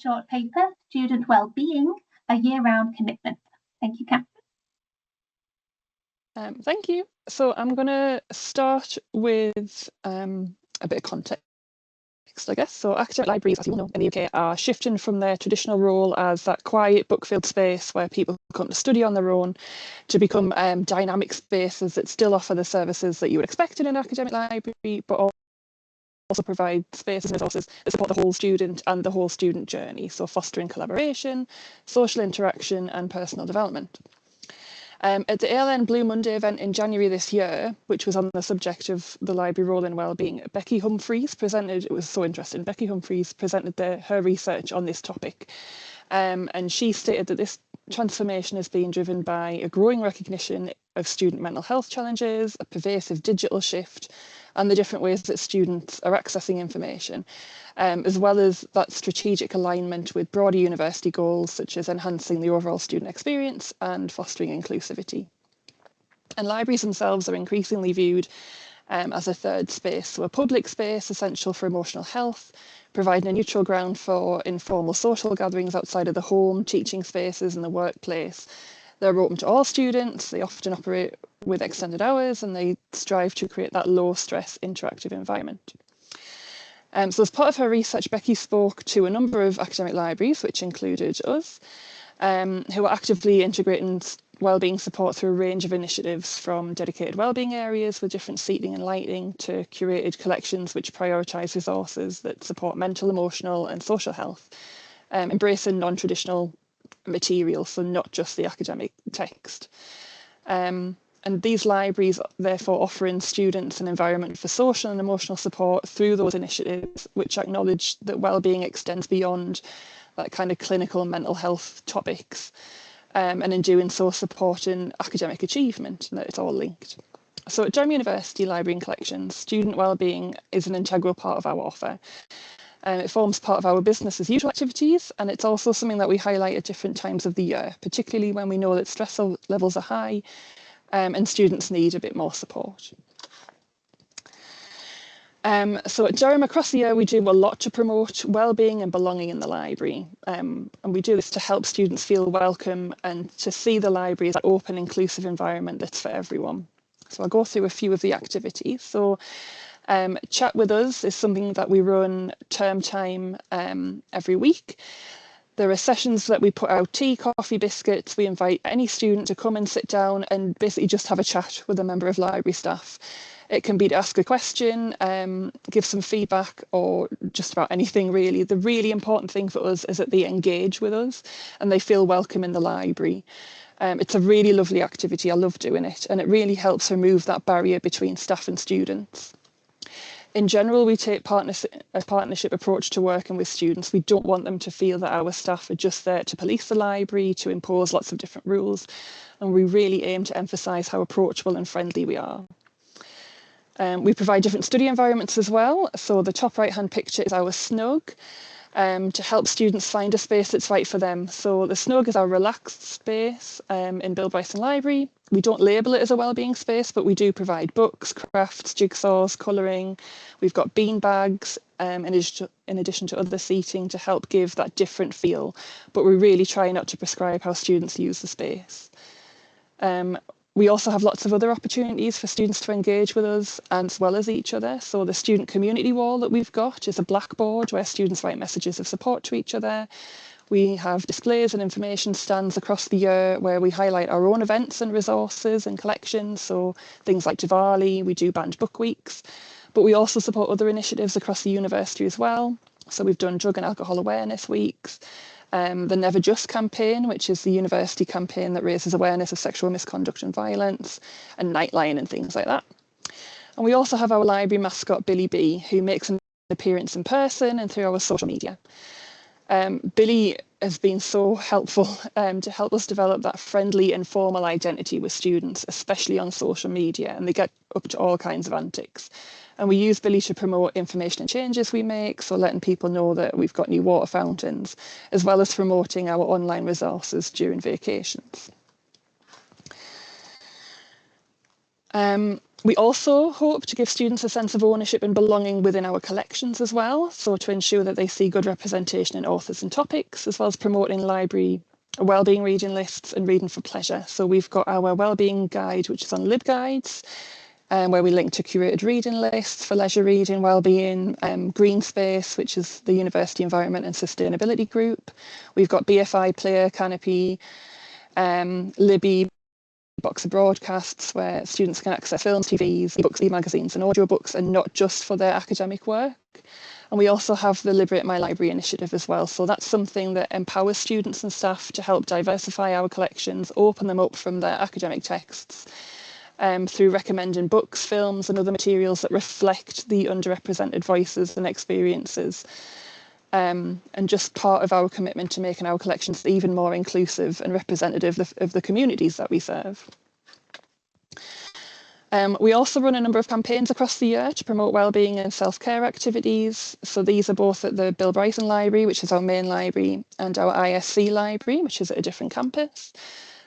short paper, Student Wellbeing, a year-round commitment. Thank you, Katherine. Thank you. So I'm going to start with a bit of context, I guess. So academic libraries, as you all know, in the UK are shifting from their traditional role as that quiet book-filled space where people come to study on their own to become dynamic spaces that still offer the services that you would expect in an academic library, but also provide spaces and resources that support the whole student and the whole student journey. So fostering collaboration, social interaction and personal development. At the ALN Blue Monday event in January this year, which was on the subject of the library role in wellbeing, Becky Humphreys presented, it was so interesting, Becky Humphreys presented her research on this topic. And she stated that this transformation is being driven by a growing recognition of student mental health challenges, a pervasive digital shift, and the different ways that students are accessing information, as well as that strategic alignment with broader university goals, such as enhancing the overall student experience and fostering inclusivity. And libraries themselves are increasingly viewed as a third space, so a public space essential for emotional health, providing a neutral ground for informal social gatherings outside of the home, teaching spaces and the workplace. They're open to all students, they often operate with extended hours, and they strive to create that low-stress interactive environment. So as part of her research, Becky spoke to a number of academic libraries, which included us, who are actively integrating wellbeing support through a range of initiatives, from dedicated wellbeing areas with different seating and lighting to curated collections which prioritise resources that support mental, emotional and social health, embracing non-traditional materials, so not just the academic text. And these libraries therefore offering students an environment for social and emotional support through those initiatives, which acknowledge that wellbeing extends beyond that kind of clinical mental health topics, and in doing so supporting academic achievement, and that it's all linked. So at Durham University Library and Collections, student wellbeing is an integral part of our offer. It forms part of our business as usual activities, and it's also something that we highlight at different times of the year, particularly when we know that stress levels are high and students need a bit more support. So at Durham, across the year, we do a lot to promote wellbeing and belonging in the library. And we do this to help students feel welcome and to see the library as an open, inclusive environment that's for everyone. So I'll go through a few of the activities. So Chat with Us is something that we run term time every week. There are sessions that we put out tea, coffee, biscuits. We invite any student to come and sit down and basically just have a chat with a member of library staff. It can be to ask a question, give some feedback, or just about anything really. The really important thing for us is that they engage with us and they feel welcome in the library. It's a really lovely activity. I love doing it, and it really helps remove that barrier between staff and students. In general, we take a partnership approach to working with students. We don't want them to feel that our staff are just there to police the library, to impose lots of different rules, and we really aim to emphasise how approachable and friendly we are. We provide different study environments as well. So the top right-hand picture is our snug, to help students find a space that's right for them. So the snug is our relaxed space in Bill Bryson Library. We don't label it as a wellbeing space, but we do provide books, crafts, jigsaws, colouring. We've got bean bags in addition to other seating to help give that different feel. But we really try not to prescribe how students use the space. We also have lots of other opportunities for students to engage with us as well as each other. So the student community wall that we've got is a blackboard where students write messages of support to each other. We have displays and information stands across the year where we highlight our own events and resources and collections. So things like Diwali, we do banned book weeks, but we also support other initiatives across the university as well. So we've done drug and alcohol awareness weeks, the Never Just campaign, which is the university campaign that raises awareness of sexual misconduct and violence, and Nightline and things like that. And we also have our library mascot, Billy B, who makes an appearance in person and through our social media. Billy has been so helpful to help us develop that friendly, informal identity with students, especially on social media, and they get up to all kinds of antics. And we use Billy to promote information and changes we make, so letting people know that we've got new water fountains, as well as promoting our online resources during vacations. We also hope to give students a sense of ownership and belonging within our collections as well, so to ensure that they see good representation in authors and topics, as well as promoting library wellbeing reading lists and reading for pleasure. So we've got our wellbeing guide, which is on LibGuides, where we link to curated reading lists for leisure reading, wellbeing, Green Space, which is the University Environment and Sustainability Group. We've got BFI Player, Canopy, Libby, box of broadcasts where students can access films, TVs, ebooks, e-magazines and audiobooks, and not just for their academic work. And we also have the Liberate My Library initiative as well. So that's something that empowers students and staff to help diversify our collections, open them up from their academic texts, through recommending books, films and other materials that reflect the underrepresented voices and experiences. And just part of our commitment to making our collections even more inclusive and representative of the communities that we serve. We also run a number of campaigns across the year to promote wellbeing and self-care activities. So these are both at the Bill Bryson Library, which is our main library, and our ISC library, which is at a different campus.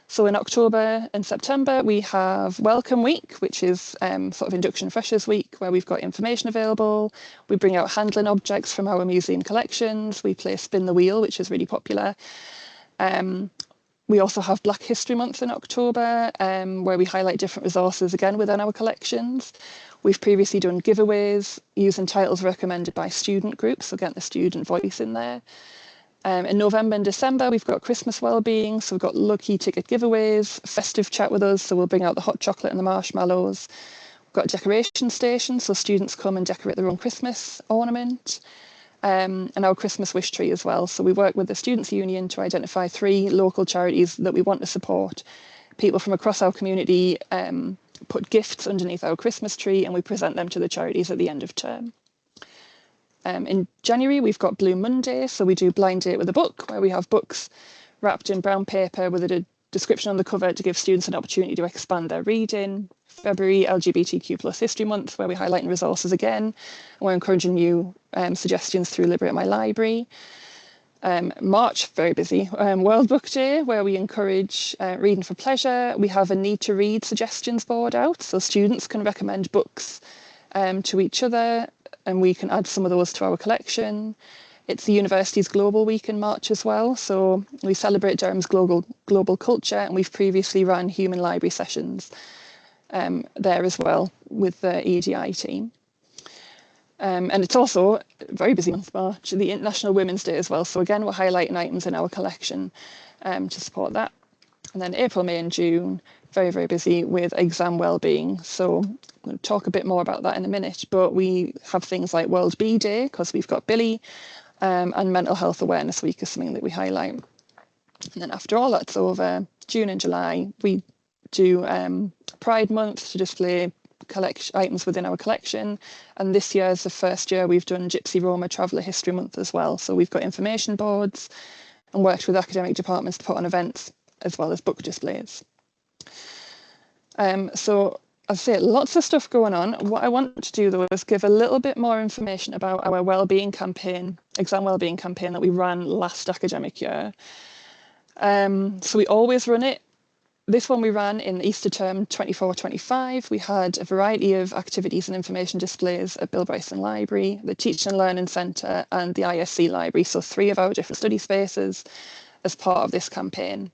So in October and September, we have Welcome Week, which is sort of Induction Freshers Week, where we've got information available. We bring out handling objects from our museum collections. We play Spin the Wheel, which is really popular. We also have Black History Month in October, where we highlight different resources again within our collections. We've previously done giveaways using titles recommended by student groups, so getting the student voice in there. In November and December, we've got Christmas Wellbeing, so we've got lucky ticket giveaways, festive chat with us, so we'll bring out the hot chocolate and the marshmallows. We've got a decoration station, so students come and decorate their own Christmas ornament, and our Christmas wish tree as well. So we work with the Students' Union to identify 3 local charities that we want to support. People from across our community put gifts underneath our Christmas tree and we present them to the charities at the end of term. In January, we've got Blue Monday, so we do blind date with a book, where we have books wrapped in brown paper with a description on the cover to give students an opportunity to expand their reading. February, LGBTQ+ History Month, where we're highlighting resources again, and we're encouraging new suggestions through Liberate My Library. March, very busy, World Book Day, where we encourage reading for pleasure. We have a need to read suggestions board out, so students can recommend books to each other, and we can add some of those to our collection. It's the university's Global Week in March as well, so we celebrate Durham's global culture, and we've previously run human library sessions there as well with the EDI team. And it's also a very busy month, March, the International Women's Day as well. So again, we're highlighting items in our collection to support that. And then April, May and June, very, very busy with exam wellbeing. So I'm going to talk a bit more about that in a minute, but we have things like World Bee Day, because we've got Billy, and Mental Health Awareness Week is something that we highlight. And then after all that's over, June and July, we do Pride Month to display items within our collection. And this year is the first year we've done Gypsy Roma Traveller History Month as well. So we've got information boards and worked with academic departments to put on events as well as book displays. So as I say, lots of stuff going on. What I want to do though is give a little bit more information about our wellbeing campaign, exam wellbeing campaign that we ran last academic year. So we always run it. This one we ran in Easter term 24-25. We had a variety of activities and information displays at Bill Bryson Library, the Teaching and Learning Centre and the ISC Library, so 3 of our different study spaces as part of this campaign.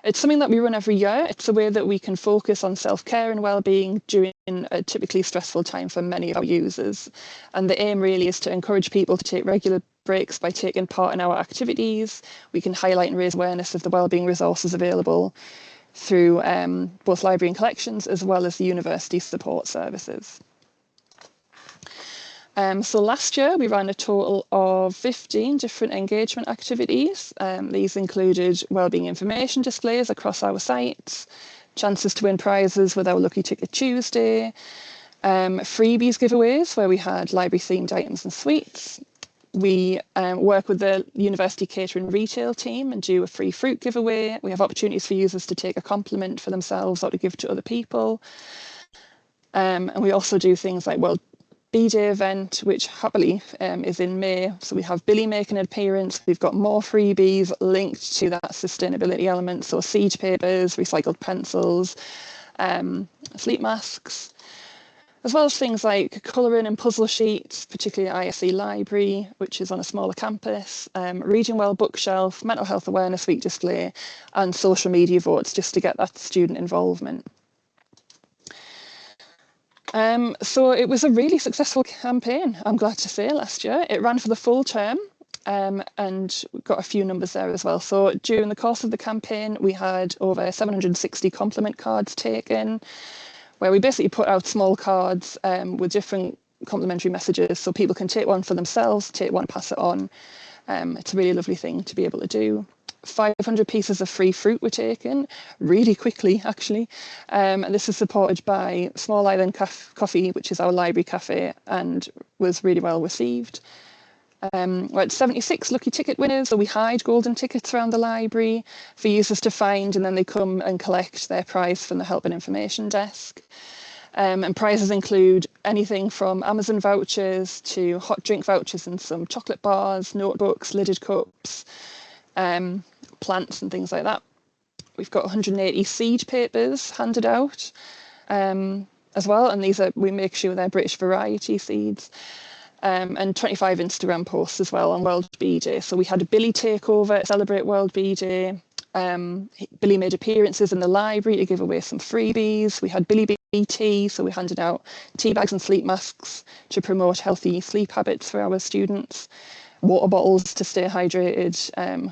It's something that we run every year. It's a way that we can focus on self-care and well-being during a typically stressful time for many of our users. And the aim really is to encourage people to take regular breaks by taking part in our activities. We can highlight and raise awareness of the wellbeing resources available through both library and collections, as well as the university support services. So last year we ran a total of 15 different engagement activities. These included wellbeing information displays across our sites, chances to win prizes with our Lucky Ticket Tuesday, freebies giveaways where we had library themed items and sweets. We work with the university catering retail team and do a free fruit giveaway. We have opportunities for users to take a compliment for themselves or to give to other people. And we also do things like World Bee Day event, which happily is in May. So we have Billy making an appearance. We've got more freebies linked to that sustainability element. So siege papers, recycled pencils, sleep masks, as well as things like colouring and puzzle sheets, particularly at ISE Library, which is on a smaller campus, Reading Well bookshelf, mental health awareness week display, and social media votes just to get that student involvement. So it was a really successful campaign, I'm glad to say, last year. It ran for the full term, and got a few numbers there as well. So during the course of the campaign, we had over 760 compliment cards taken, where we basically put out small cards with different complimentary messages, so people can take one for themselves, take one, pass it on. It's a really lovely thing to be able to do. 500 pieces of free fruit were taken really quickly, actually. And this is supported by Small Island Coffee, which is our library cafe, and was really well received. We're at 76 lucky ticket winners, so we hide golden tickets around the library for users to find, and then they come and collect their prize from the help and information desk. And prizes include anything from Amazon vouchers to hot drink vouchers and some chocolate bars, notebooks, lidded cups, plants and things like that. We've got 180 seed papers handed out as well, and these are, we make sure they're British variety seeds. And 25 Instagram posts as well on World Bee Day. So we had a Billy takeover to celebrate World Bee Day. Billy made appearances in the library to give away some freebies. We had Billy Bee tea, so we handed out tea bags and sleep masks to promote healthy sleep habits for our students. Water bottles to stay hydrated,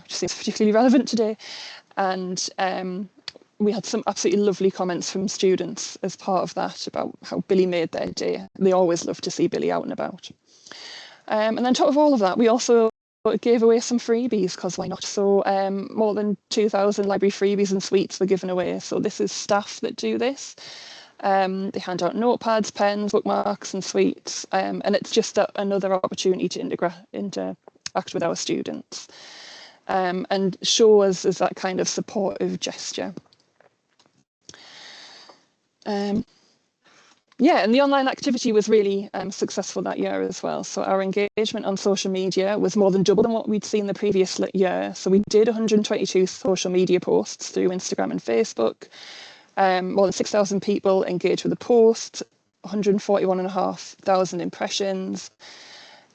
which seems particularly relevant today. And we had some absolutely lovely comments from students as part of that about how Billy made their day. They always love to see Billy out and about. And then on top of all of that, we also gave away some freebies, because why not? So more than 2,000 library freebies and sweets were given away. So this is staff that do this. They hand out notepads, pens, bookmarks and sweets. And it's just another opportunity to interact with our students and show us as that kind of supportive gesture. Yeah, and the online activity was really successful that year as well. So our engagement on social media was more than double than what we'd seen the previous year. So we did 122 social media posts through Instagram and Facebook. More than 6,000 people engaged with the post, 141,500 impressions,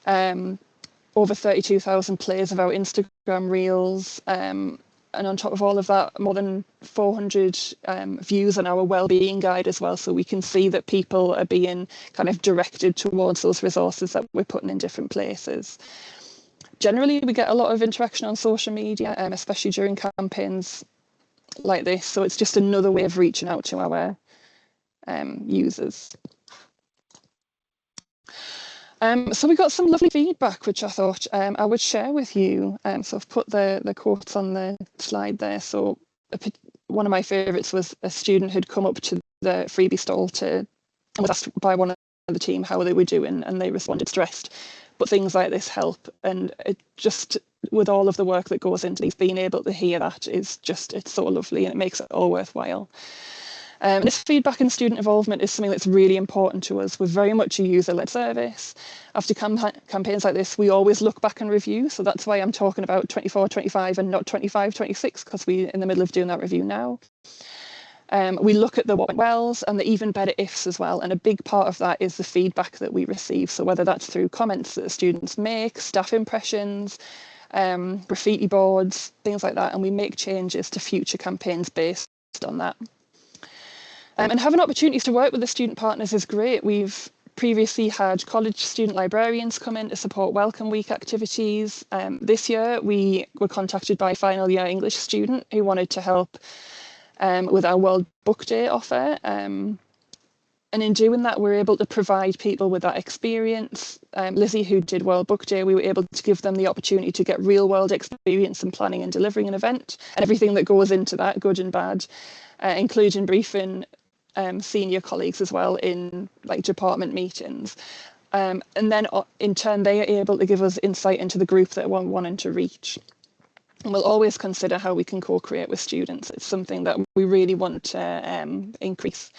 over 32,000 plays of our Instagram reels. And on top of all of that, more than 400 views on our wellbeing guide as well. So we can see that people are being kind of directed towards those resources that we're putting in different places. Generally, we get a lot of interaction on social media, especially during campaigns like this. So it's just another way of reaching out to our users. So we got some lovely feedback, which I thought I would share with you. So I've put the quotes on the slide there. So one of my favourites was a student who'd come up to the freebie stall and was asked by one of the team how they were doing, and they responded stressed. But things like this help, and it just, with all of the work that goes into these, being able to hear that is just, it's so lovely, and it makes it all worthwhile. This feedback and student involvement is something that's really important to us. We're very much a user-led service. After campaigns like this, we always look back and review. So that's why I'm talking about 24-25 and not 25-26, because we're in the middle of doing that review now. We look at the what went wells and the even better ifs as well. And a big part of that is the feedback that we receive. So whether that's through comments that the students make, staff impressions, graffiti boards, things like that. And we make changes to future campaigns based on that. And having opportunities to work with the student partners is great. We've previously had college student librarians come in to support Welcome Week activities. This year we were contacted by a final year English student who wanted to help with our World Book Day offer. And in doing that, we're able to provide people with that experience. Lizzie, who did World Book Day, we were able to give them the opportunity to get real world experience in planning and delivering an event, and everything that goes into that, good and bad, including briefing senior colleagues as well in like department meetings. And then in turn, they are able to give us insight into the group that we're wanting to reach. And we'll always consider how we can co-create with students. It's something that we really want to increase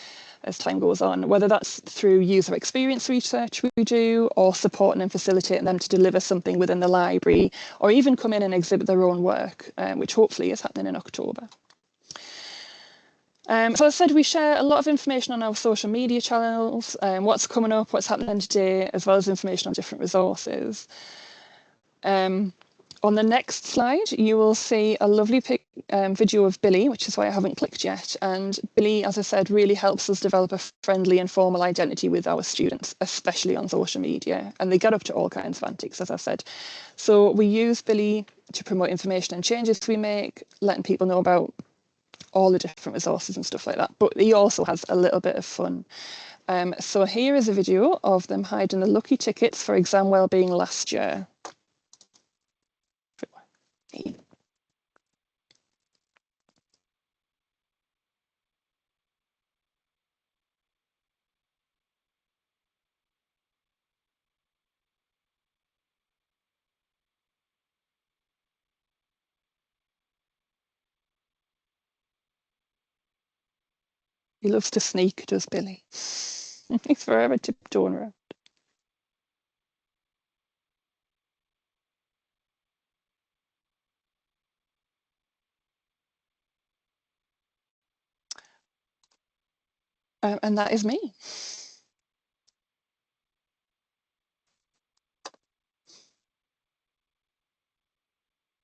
as time goes on, whether that's through user experience research we do, or supporting and facilitating them to deliver something within the library, or even come in and exhibit their own work, which hopefully is happening in October. So as I said, we share a lot of information on our social media channels, what's coming up, what's happening today, as well as information on different resources. On the next slide, you will see a lovely video of Billy, which is why I haven't clicked yet. And Billy, as I said, really helps us develop a friendly and formal identity with our students, especially on social media. And they get up to all kinds of antics, as I said. So we use Billy to promote information and changes we make, letting people know about all the different resources and stuff like that. But he also has a little bit of fun. So here is a video of them hiding the lucky tickets for exam wellbeing last year. He loves to sneak, does Billy? He's forever tiptoeing around. And that is me.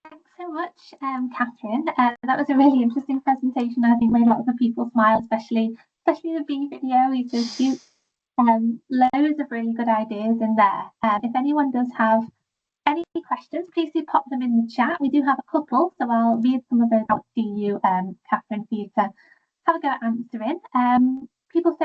Thanks so much, Katherine. That was a really interesting presentation. I think made lots of people smile, especially the bee video. It's so cute. Loads of really good ideas in there. If anyone does have any questions, please do pop them in the chat. We do have a couple, so I'll read some of those out to you, Katherine, for you to have a go at answering. People say